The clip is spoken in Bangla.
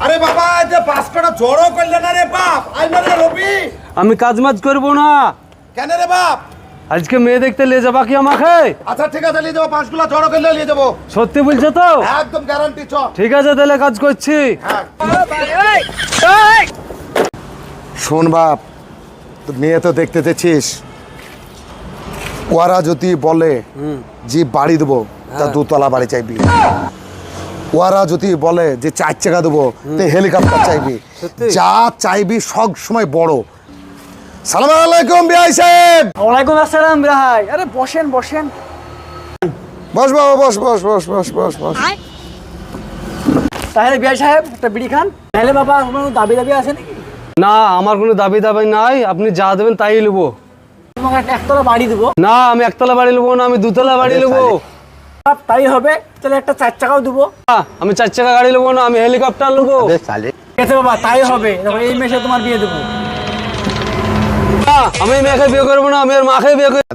আরে বাবা যে 5 কাটা জড়ো করলে না রে বাপ। আই না রে রবি। আমি কাজ মাজ করব না। কেন রে বাপ? আজকে মেয়ে দেখতে নিয়ে যাবা কি আমাকে? আচ্ছা ঠিক আছে নিয়ে যাবো, 5 গুলা জড়ো করলে নিয়ে যাবো। সত্যি বলছো তো? একদম গ্যারান্টি চ। ঠিক আছে তাহলে কাজ করছি। শোন বাপ, তো মেয়ে তো দেখতে চেয়েছিস, ওরা যদি বলে যে বাড়ি দেবো তা 2 তলা বাড়ি চাইবি, ওরা যদি বলে যে 4 চাকা দেবো তো হেলিকপ্টার চাইবি, যা চাইবি সব সময় বড়। সালাম আলাইকুম বিআই সাহেব। ওয়ালাইকুম আসসালাম ভাই। আরে বসেন বসেন। বস বাবা, বস বস বস বস বস বস। তাহলে বিআই সাহেব একটা বিড়ি খান। তাহলে বাবা কোনো দাবি দাবি আছে নাকি? না আমার কোনো দাবি দাবি নাই, আপনি যা দেবেন তাই নেবো। তোমাকে একটা একতলা বাড়ি দেবো। না আমি একতলা বাড়ি নেবো না, আমি 2 তলা বাড়ি নেবো। তাই হবে, তাহলে একটা 4 চাকাও দেবো। আমি 4 চাকা গাড়ি নেবো না, আমি হেলিকপ্টার নেবো। ঠিক আছে বাবা তাই হবে, দেখো এই মেসে তোমার বিয়ে দেবো। আমি মেয়েকে বিয়ে করবো না, আমি আর মাকে বিয়ে করবো।